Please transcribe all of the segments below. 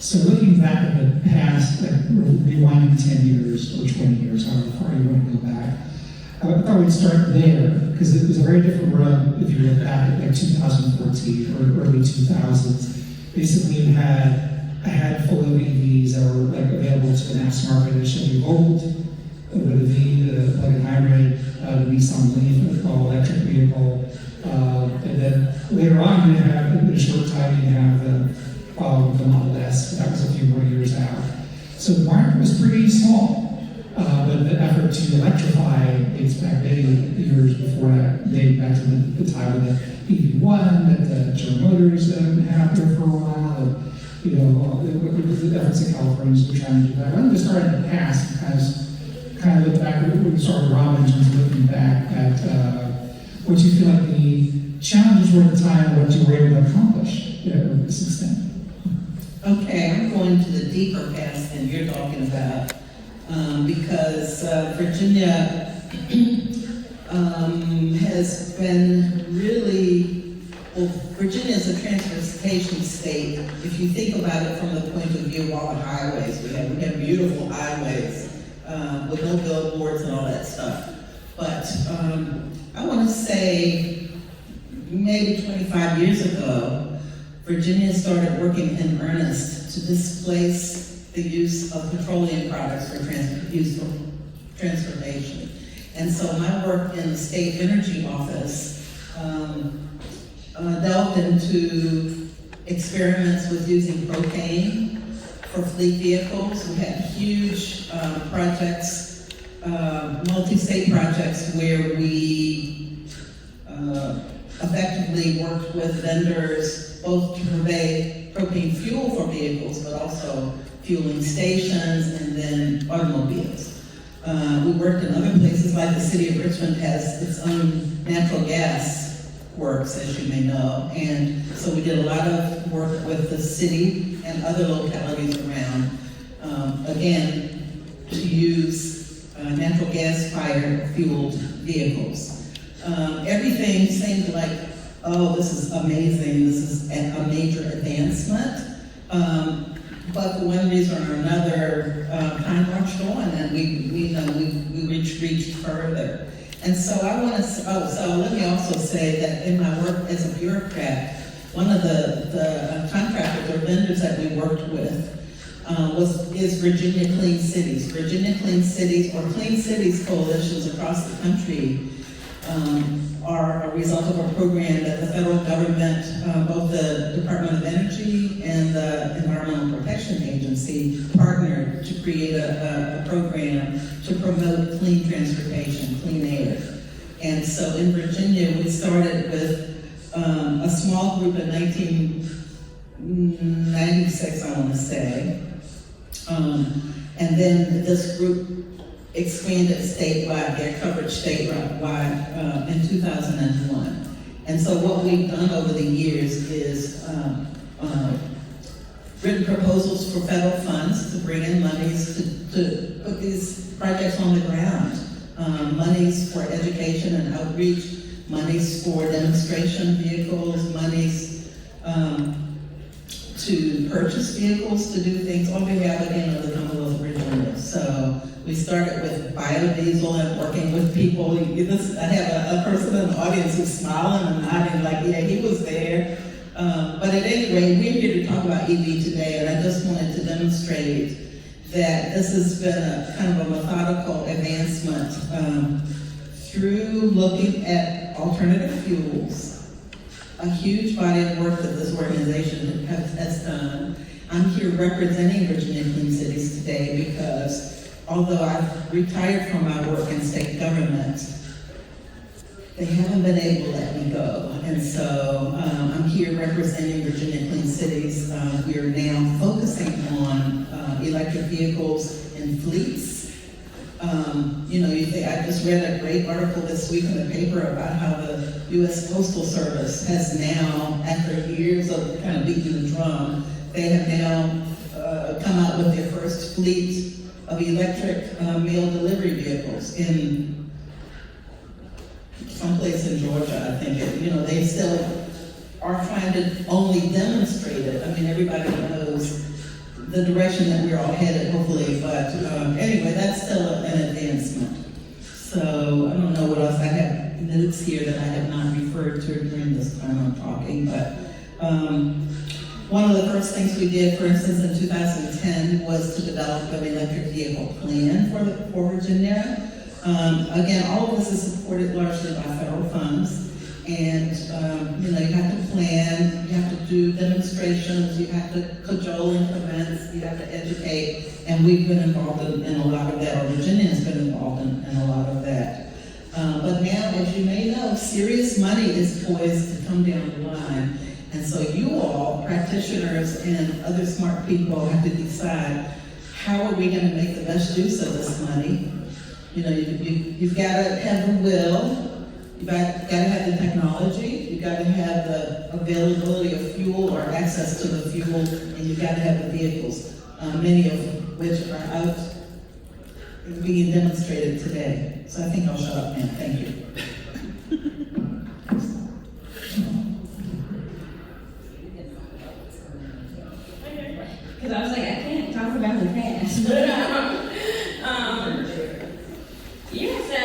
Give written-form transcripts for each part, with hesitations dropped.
So looking back at the past, like rewinding 10 years or 20 years, however far you want to go back, I thought we'd start there, because it was a very different world if you look back at like 2014 or early 2000s. Basically, you had a handful of EVs that were like available to the mass market. A Chevy Volt, with a V, the plug-in hybrid, the Nissan Leaf, all electric vehicle. And then later on, you have, in a short time, you have the Model S. That was a few more years out. So the market was pretty small, but the effort to electrify dates back many years before that, dating back to the time of the EV1, that General Motors had there for a while. You know, the efforts in California to try to do that. I'm just starting in the past, kind of look back at what we started Robin in terms of looking back at what you feel like the challenges were at the time, what you were able to accomplish to this extent. Okay, I'm going to the deeper past than you're talking about, because Virginia has been really, well, Virginia is a transportation state. If you think about it from the point of view of all the highways, we have beautiful highways with no billboards and all that stuff. But I want to say maybe 25 years ago, Virginia started working in earnest to displace the use of petroleum products for transportation. And so my work in the state energy office delved into experiments with using propane for fleet vehicles. We had huge projects, multi-state projects, where we effectively worked with vendors both to provide propane fuel for vehicles, but also fueling stations and then automobiles. We worked in other places, like the city of Richmond has its own natural gas works, as you may know. And so we did a lot of work with the city and other localities around, again, to use natural gas fired fueled vehicles. Everything seemed like, oh, this is amazing, this is a major advancement. But for one reason or another, time marched on, and we reached further. And so so let me also say that in my work as a bureaucrat, one of the contractors or vendors that we worked with is Virginia Clean Cities. Virginia Clean Cities, or Clean Cities coalitions across the country, are a result of a program that the federal government, both the Department of Energy and the Environmental Protection Agency, partnered to create a program to promote clean transportation, clean air. And so in Virginia, we started with a small group in 1996, I want to say. And then this group expanded statewide, their coverage statewide in 2001. And so what we've done over the years is written proposals for federal funds to bring in monies to put these projects on the ground. Monies for education and outreach, monies for demonstration vehicles, monies to purchase vehicles to do things on behalf, again, of the Commonwealth of Virginia. So we started with biodiesel and working with people. I have a person in the audience who's smiling and nodding like, yeah, he was there. But at any rate, we're here to talk about EV today, and I just wanted to demonstrate that this has been a kind of a methodical advancement through looking at alternative fuels. A huge body of work that this organization has done. I'm here representing Virginia Clean Cities today because although I've retired from my work in state government, they haven't been able to let me go. And so I'm here representing Virginia Clean Cities. We are now focusing on electric vehicles and fleets. I just read a great article this week in the paper about how the U.S. Postal Service has now, after years of kind of beating the drum, they have now come out with their first fleet of electric mail delivery vehicles in someplace in Georgia, I think. They still are trying to only demonstrate it. I mean, everybody knows the direction that we're all headed, hopefully. But anyway, that's still an advancement. So I don't know what else I have notes here that I have not referred to during this time I'm talking, but one of the first things we did, for instance, in 2010 was to develop an electric vehicle plan for Virginia. Again, all of this is supported largely by federal funds. And you have to plan, you have to do demonstrations, you have to cajole in events, you have to educate, and we've been involved in a lot of that, or Virginia has been involved in a lot of that. But now, as you may know, serious money is poised to come down the line. And so you all, practitioners and other smart people, have to decide, how are we going to make the best use of this money? You've got to have the will. You've got to have the technology, you've got to have the availability of fuel or access to the fuel, and you've got to have the vehicles, many of which are out being demonstrated today. So I think I'll shut up now. Thank you. Because I was like, I can't talk about the past. Yeah, so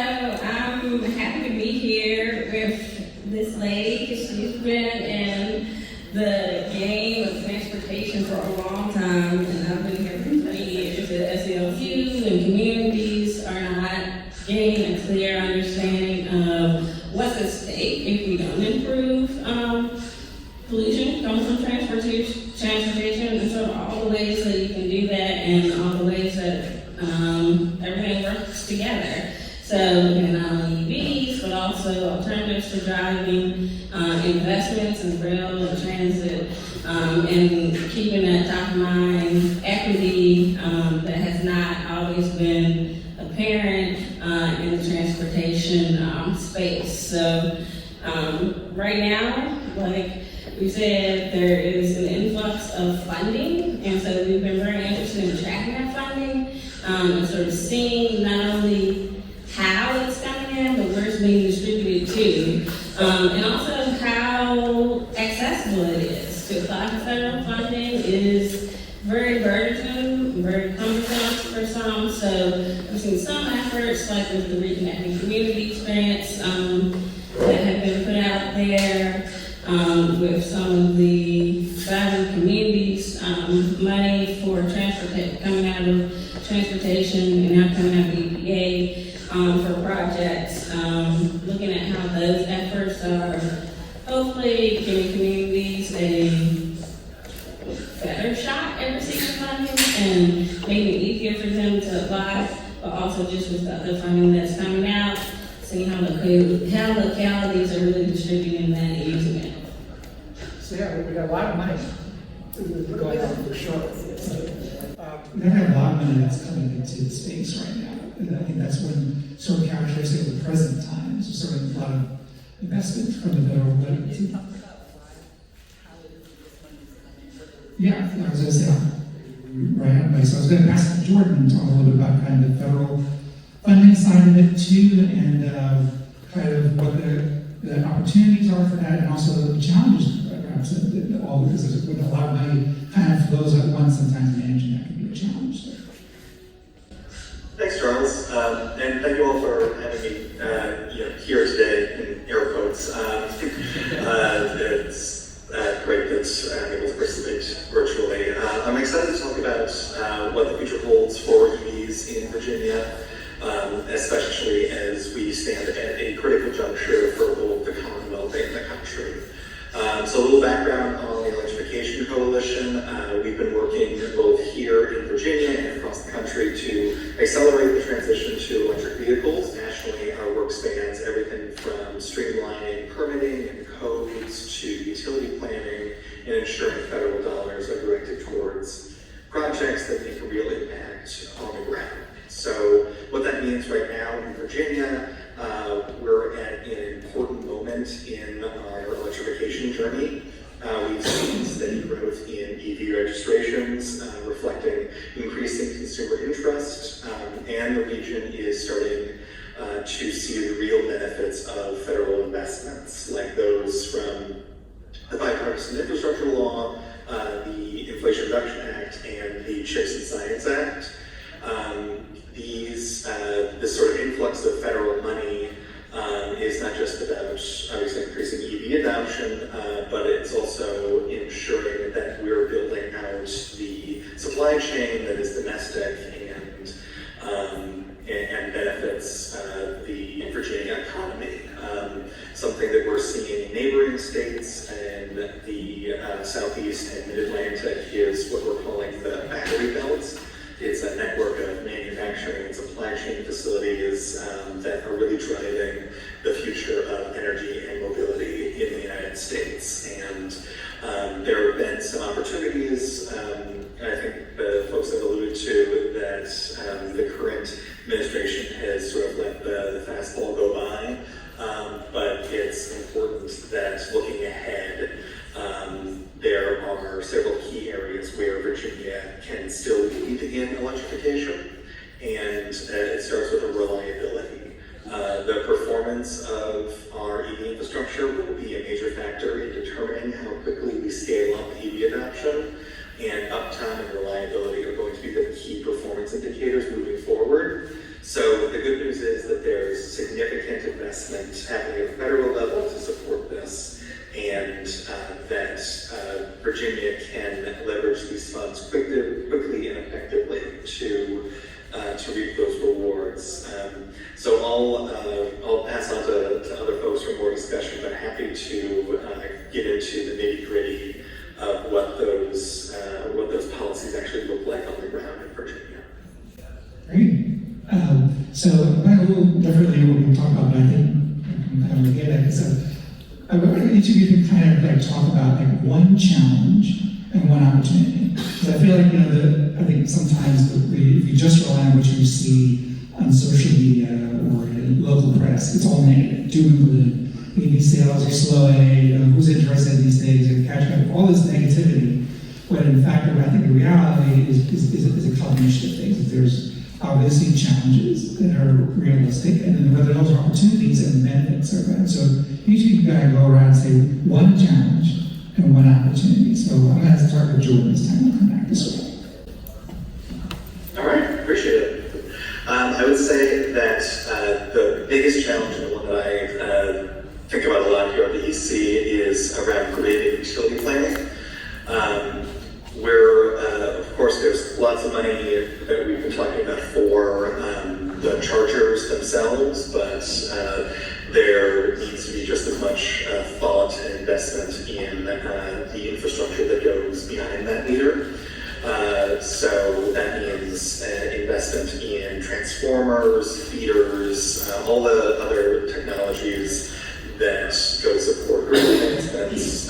I'm happy to be here with this lady because she's been in the game of transportation for a long time, and I've been here for 3 years. The SELU and communities are not getting a clear understanding of what's at stake if we don't improve pollution comes from transportation, and so all the ways that you can do that and all the ways that everything works together. So not only EVs, but also alternatives to driving, investments in rail and transit, and keeping that top of mind equity that has not always been apparent in the transportation space. So right now, like we said, there is an influx of funding, and so we've been very interested in tracking that funding and sort of seeing not only how it's coming in, but where it's being distributed to, and also how accessible it is. To apply for federal funding is very burdensome, very cumbersome for some, so we've seen some efforts, like with the Reconnecting Communities grants that have been put out there, with some of the vibrant communities, money for coming out of transportation and now coming out of EPA for projects, looking at how those efforts are hopefully giving communities a better shot at receiving funding and making it easier for them to apply, but also just with the other funding that's coming out, seeing how localities are really distributing that and using it. So yeah, we got a lot of money going on for sure. We have a lot of money that's coming into the space right now. And I think that's when sort of characteristic of the present times, so sort of a lot of investment from the federal government. Yeah, I was going to say, right, so I was going to pass to Jordan to talk a little bit about kind of the federal funding side of it too, and kind of what the opportunities are for that, and also the challenges, perhaps, all because with a lot of money kind of flows at once, sometimes managing that can be a challenge. So. Thanks, Charles, and thank you all for having me here today in air quotes. It's great that I'm able to participate virtually. I'm excited to talk about what the future holds for EVs in Virginia, especially as we stand at a critical juncture for both the Commonwealth and the country. So a little background on the Electrification Coalition. We've been working both here in Virginia and across the country to accelerate the transition to electric vehicles. Nationally, our work spans everything from streamlining permitting and codes to utility planning and ensuring federal dollars are directed towards projects that make a real impact on the ground. So what that means right now in Virginia, we're at an important moment in our electrification journey. We've seen steady growth in EV registrations, reflecting increasing consumer interest, and the region is starting to see the real benefits of federal investments, like those from the bipartisan infrastructure law, the Inflation Reduction Act and the CHIPS and Science Act. This sort of influx of federal money is not just about obviously increasing EV adoption, but it's also ensuring that we're building out the supply chain that is domestic and benefits the Virginia economy. Something that we're seeing in neighboring states and the Southeast and Mid-Atlantic is what we're calling the battery belts. It's a network of manufacturing and supply chain facilities that are really driving the future of energy and mobility in the United States. And there have been some opportunities, I think the folks have alluded to, that the current administration has sort of let the fastball go by. But it's important that looking ahead, there are several key areas where Virginia can still lead in electrification, and it starts with the reliability. The performance of our EV infrastructure will be a major factor in determining how quickly we scale up EV adoption, and uptime and reliability are going to be the key performance indicators moving forward. So the good news is that there's significant investment happening at the federal level to support this, and that Virginia can leverage these funds quickly and effectively to reap those rewards. So I'll pass on to other folks for more discussion, but happy to get into the nitty-gritty of what those policies actually look like on the ground in Virginia. Great. So a little differently than what we talked about, but I think I'm kind of get at it. So I would like each of you to kind of like talk about like one challenge and one opportunity. Because I feel like, I think sometimes if you just rely on what you see on social media or in local press, it's all negative, doom and gloom. EV sales are slowing, who's interested in these things, and catching up, all this negativity. When in fact, I think the reality is a combination of things. There's obviously challenges that are realistic, and then whether those are opportunities and benefits are bad. So each of you gotta go around and say one challenge and one opportunity. So I'm gonna start with Jordan this time and come back this way. All right, appreciate it. I would say that the biggest challenge, and the one that I think about a lot here at the EC, is around grid and utility planning. Where, of course, there's lots of money that we've been talking about for the chargers themselves, but there needs to be just as much thought and investment in the infrastructure that goes behind that meter. So that means investment in transformers, feeders, all the other technologies that go support grid enhancements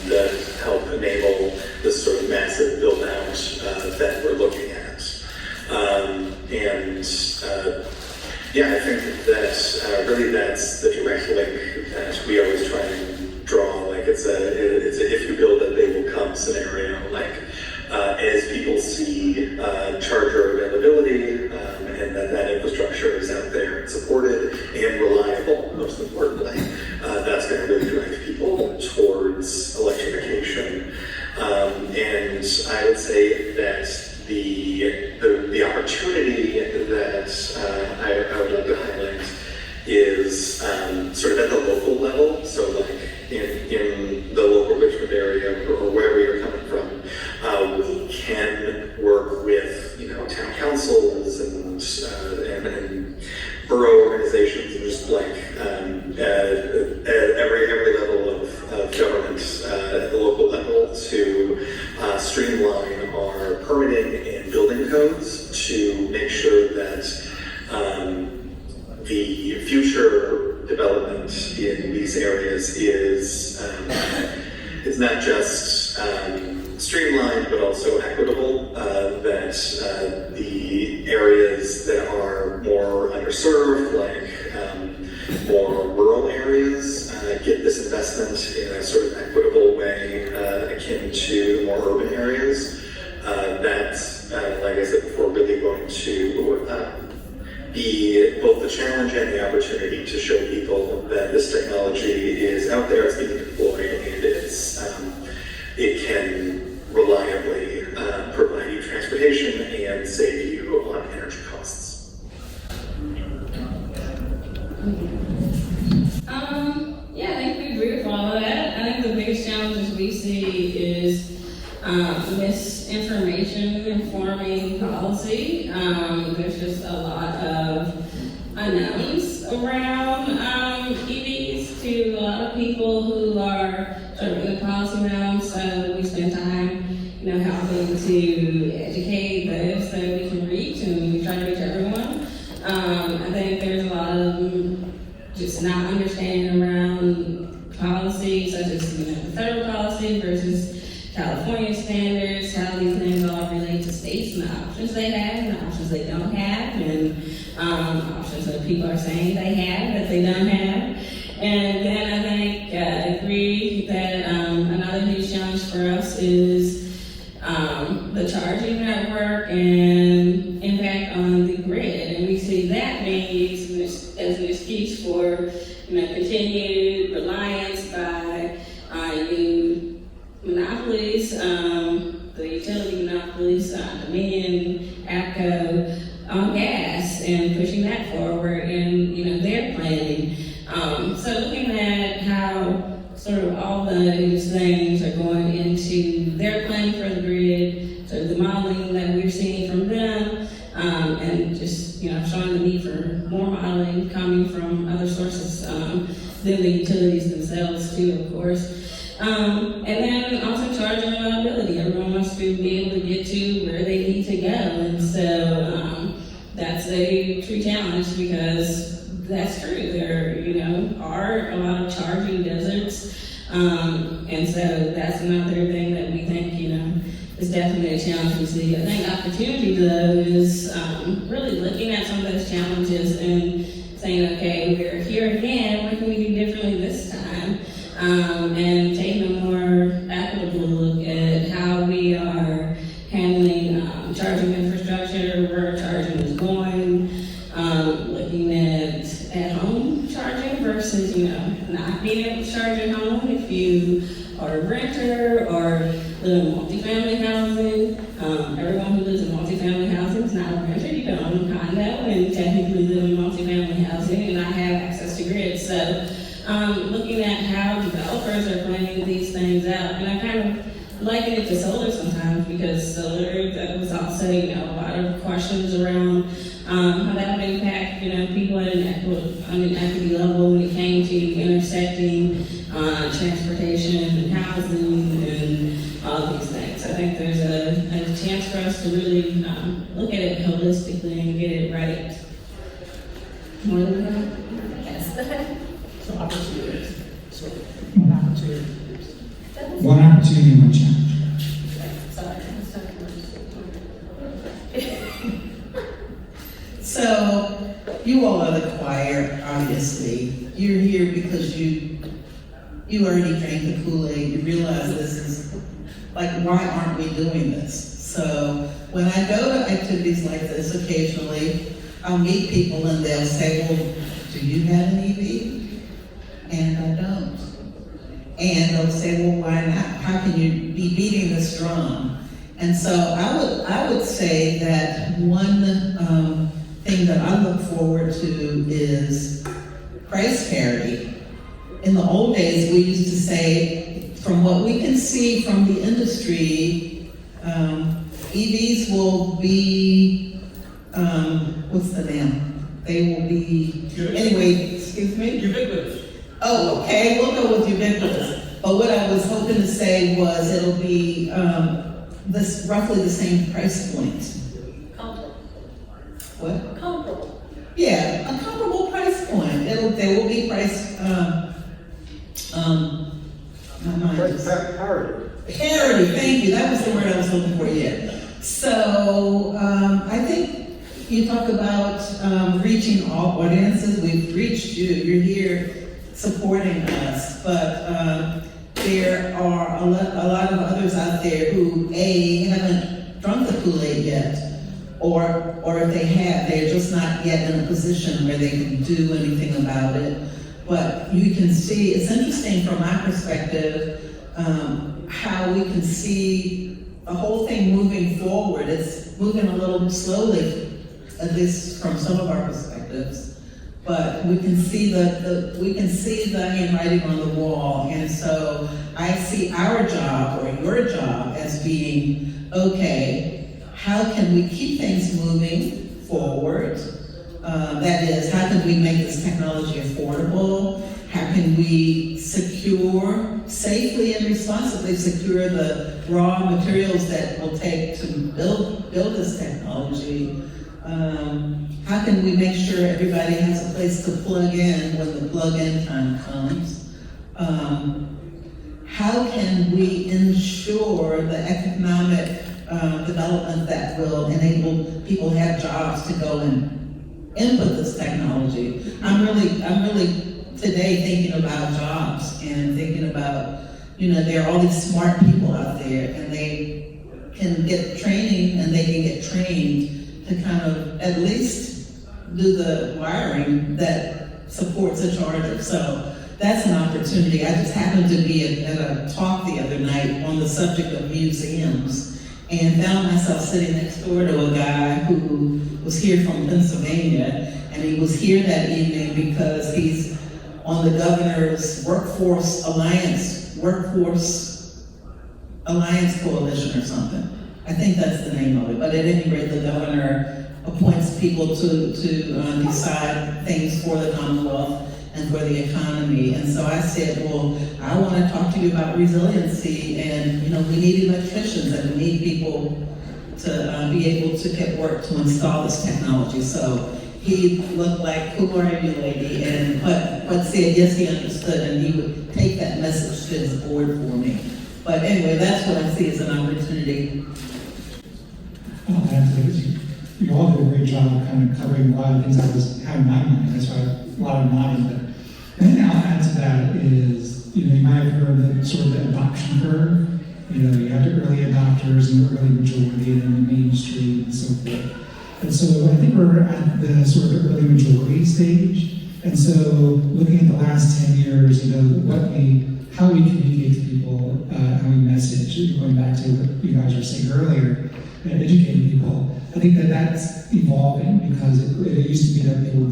that help enable this sort of massive build out that we're looking at. I think that really that's the direct link that we always try and draw. Like it's a if you build it, they will come scenario. Like as people see charger availability and that infrastructure is out there and supported and reliable, most importantly, that's going to really drive people towards electrification. And I would say that the opportunity that I would like to highlight is sort of at the local level. So like in the local Richmond area or wherever you're coming from, we can work with town councils and borough organizations and just like every level of government at the local level to streamline our permitting and building codes to make sure that the future development in these areas is not just streamlined but also equitable, that the areas that are more underserved, like more rural areas, get this investment in a sort of equitable way akin to more urban areas. That's, like I said before, really going to be both the challenge and the opportunity to show people that this technology is out there, it's being deployed, and it can reliably provide you transportation and save you on energy costs? Yeah, I think we agree with all of that. I think the biggest challenges we see is misinformation informing policy. There's just a lot of unknowns around EVs to a lot of people who are sort of in the policy realm. So we spend time, helping to educate those that we can reach, and we try to reach everyone. I think there's a lot of just not understanding around policy, such as the federal policy versus California standards, how these things all relate to states and the options they have and the options they don't have, and options that people are saying they have that they don't have. And then I think I agree that another huge challenge for us is the charging network and impact on the grid. And we see that being used as an excuse for continued reliance by new monopolies, the utility monopolies, Dominion, APCO, on gas, and pushing that forward in their planning. So looking at how sort of all those things are going into their planning for the grid, so the modeling that we're seeing from them, and just showing the need for more modeling coming from other sources than the utilities themselves too, of course. And then also charging reliability. Everyone wants to be able to get to where they need to go, and so that's a true challenge because that's true. There, are a lot of charging deserts, and so that's another thing that we think, is definitely a challenge we see. I think opportunity, though, is really looking at some of those challenges and saying, okay, we're here again, what can we do differently this time? And taking a more equitable look at how we are handling charging infrastructure, where charging is going, looking at home charging versus, not being able to charge at home if you are a renter or live in multifamily housing. Everyone who lives in multifamily housing is not a renter. You can own a condo and technically live in multifamily housing and not have access to grids. So looking at how developers are planning these things out, and I kind of liken it to solar sometimes because solar, that was also, a lot of questions around how that would impact, people at an equity level when it came to intersecting transportation and housing and all these things. I think there's a chance for us to really look at it holistically and get it right. More than that? Yes. So opportunities. So one opportunity. One opportunity, one challenge. So, you all are the choir, obviously. You're here because you already drank the Kool-Aid. You realize this is, why aren't we doing this? So, when I go to activities like this occasionally, I'll meet people and they'll say, well, do you have an EV? And I don't. And they'll say, well, why not? How can you be beating this drum? And so I would say that one thing that I look forward to is price parity. In the old days, we used to say, from what we can see from the industry, EVs will be, what's the name? They will be, anyway, excuse me? Ubiquitous. Oh, okay, we'll go with ubiquitous. But what I was hoping to say was it'll be roughly the same price point. Comparable. What? Comparable. Yeah, a comparable price point. There will be price, my mind is- Parity. Parity, thank you, that was the word I was looking for, yeah. So, I think you talk about reaching all audiences. We've reached you, you're here supporting us, but there are a lot of others out there who, A, haven't drunk the Kool-Aid yet, or if they have, they're just not yet in a position where they can do anything about it. But you can see, it's interesting from my perspective, how we can see the whole thing moving forward, it's moving a little slowly, at least from some of our perspectives. But we can see the handwriting on the wall, and so I see our job or your job as being, okay, how can we keep things moving forward? That is, how can we make this technology affordable? How can we safely and responsibly secure the raw materials that will take to build this technology? How can we make sure everybody has a place to plug in when the plug-in time comes? How can we ensure the economic development that will enable people to have jobs to go and input this technology? I'm really today thinking about jobs and thinking about, there are all these smart people out there, and they can get training and they can get trained to kind of at least do the wiring that supports a charger. So that's an opportunity. I just happened to be at a talk the other night on the subject of museums, and found myself sitting next door to a guy who was here from Pennsylvania, and he was here that evening because he's on the governor's Workforce Alliance Coalition or something. I think that's the name of it. But at any rate, the governor appoints people to decide things for the Commonwealth and for the economy. And so I said, well, I want to talk to you about resiliency, and we need electricians and we need people to be able to get work to install this technology. So he looked like, who are you, lady? But said, yes, he understood, and he would take that message to his board for me. But anyway, that's what I see as an opportunity. I'll add to this. You all did a great job of kind of covering a lot of things I was having in my mind. That's why a lot of nodding. But the thing I'll add to that is, you might have heard the sort of the adoption curve. You have the early adopters and the early majority and then the mainstream and so forth. And so I think we're at the sort of early majority stage. And so looking at the last 10 years, how we communicate to people, how we message, going back to what you guys were saying earlier, educating people, I think that's evolving, because it used to be that people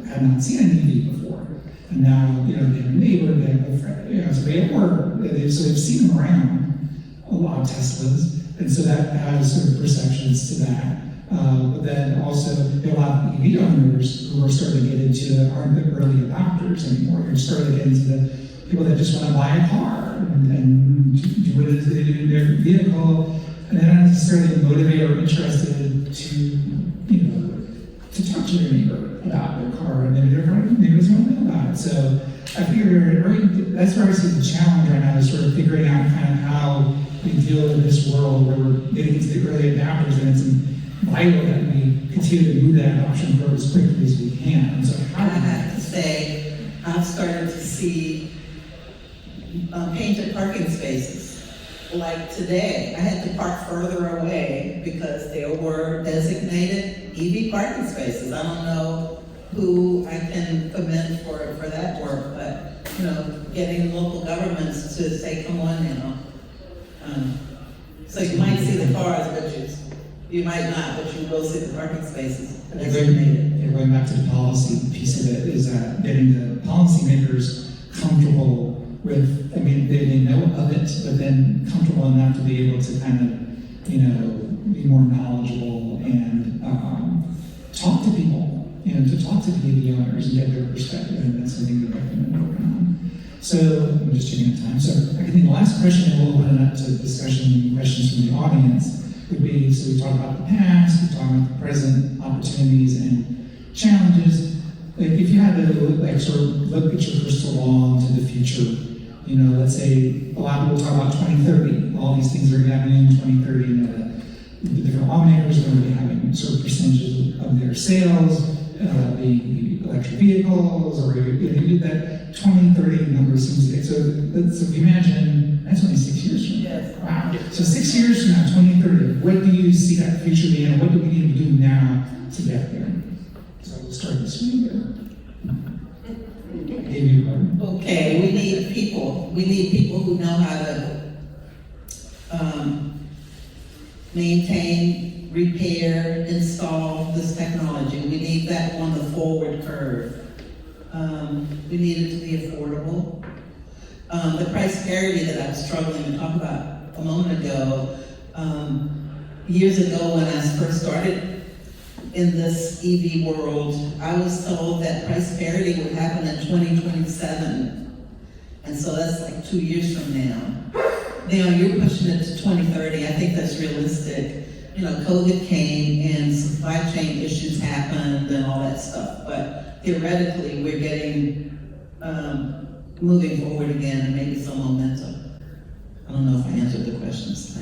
had not seen an EV before. And now, they have a neighbor, they have a friend, somebody at work, so they've seen them around, a lot of Teslas, and so that has sort of perceptions to that. But then also, there are a lot of EV owners who are starting to get into aren't the early adopters anymore. They're starting to get into the people that just want to buy a car and do what it is they do in their vehicle, and they're not necessarily motivated or interested to talk to their neighbor about their car, and maybe their neighbors want to know about it. So I figure that's where I see the challenge right now, is sort of figuring out kind of how we deal with this world where we're getting into the early adopters, and it's vital that we continue to move that adoption curve as quickly as we can. And so I have to say, I've started to see painted parking spaces. Like today, I had to park further away because there were designated EV parking spaces. I don't know who I can commend for that work, but getting local governments to say, come on now. So you might see the cars, but you might not, but you will see the parking spaces designated. Going back to the policy piece of it, is that getting the policymakers comfortable with, they know of it, but then comfortable enough to be able to kind of, be more knowledgeable and talk to people, to talk to the EV owners and get their perspective, and that's something that I've been working on. So, I'm just checking the time. So, I think the last question, and we'll open it up to discussion, questions from the audience, would be, so we talked about the past, we talked about the present opportunities and challenges. If you had to sort of look at your crystal ball into the future, let's say a lot of people talk about 2030, all these things are happening in 2030, the different automakers are going to be having sort of percentages of their sales, being electric vehicles, or that 2030 number seems big. So if you imagine, that's only 6 years from now. Yes. Wow. So 6 years from now, 2030, what do you see that future being, and what do we need to do now to get there? So we'll start this way. Okay, we need people. We need people who know how to maintain, repair, install this technology. We need that on the forward curve. We need it to be affordable. The price parity that I was struggling to talk about a moment ago, years ago when I first started in this EV world, I was told that price parity would happen in 2027. And so that's like 2 years from now. Now you're pushing it to 2030. I think that's realistic. You know, COVID came and supply chain issues happened and all that stuff. But theoretically, we're getting moving forward again and maybe some momentum. I don't know if I answered the questions.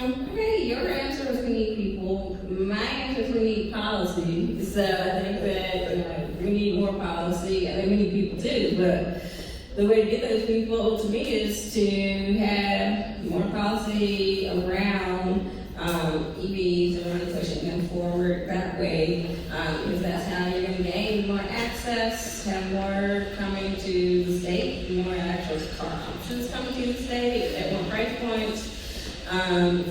Okay, your answer was we need people. My answer is we need policy. So I think that we need more policy. I think we need people too, but the way to get those people to me is to have more policy around EVs and really pushing them forward that way, because that's how you're going to gain more access, have more coming to the state, more actual car options coming to the state at more price points.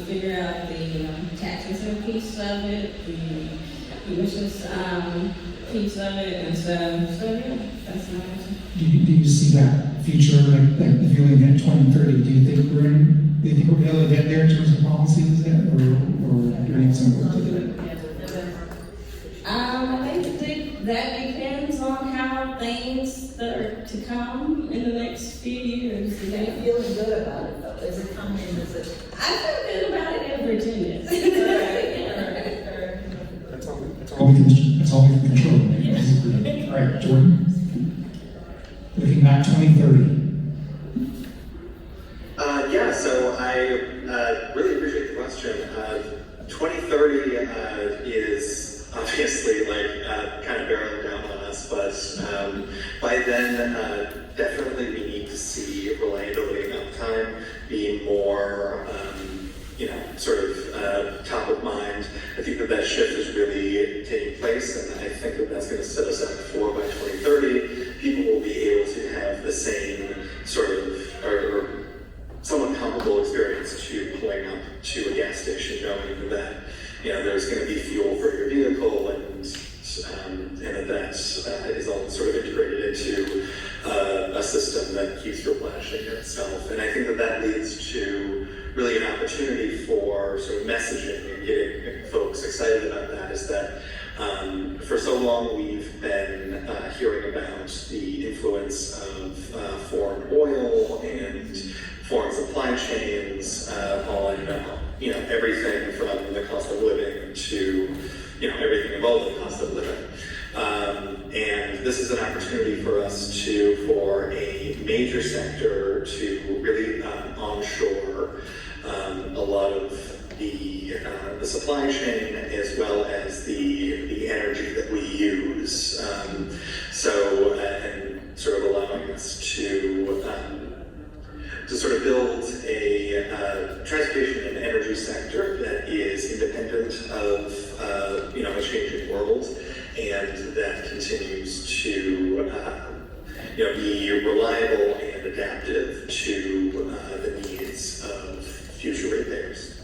Figure out the tax incentive piece of it, the emissions piece of it, and so yeah, that's my answer. Do you see that future, like if you're looking at 2030, do you think we're going to be able to get there in terms of policies yet, or do we need some work to do? I think that depends on how things that are to come in the next few years. Are you feeling good about it though? Is it coming? Is it? I feel good about it in Virginia. That's all we can control. Right? All right, Jordan. Looking back 2030. Yeah, so I really appreciate the question. 2030 is obviously kind of barreling down on us, but by then, definitely we need to see reliability and uptime be more, sort of top of mind. I think that shift is really taking place, and I think that that's going to set us up for by 2030, people will be able to have the same sort of, or somewhat comparable experience to pulling up to a gas station, knowing that there's going to be fuel for your vehicle, and that is all sort of integrated into a system that keeps replenishing itself. And I think that leads to really an opportunity for sort of messaging and getting folks excited about that. Is that for so long we've been hearing about the influence of foreign oil and foreign supply chains on everything from the cost of living to everything involved in the cost of living. And this is an opportunity for us for a major sector to really onshore a lot of the supply chain as well as the energy that we use. And sort of allowing us to sort of build a transportation and energy sector that is independent of a changing world, and that continues to be reliable and adaptive to the needs of future ratepayers.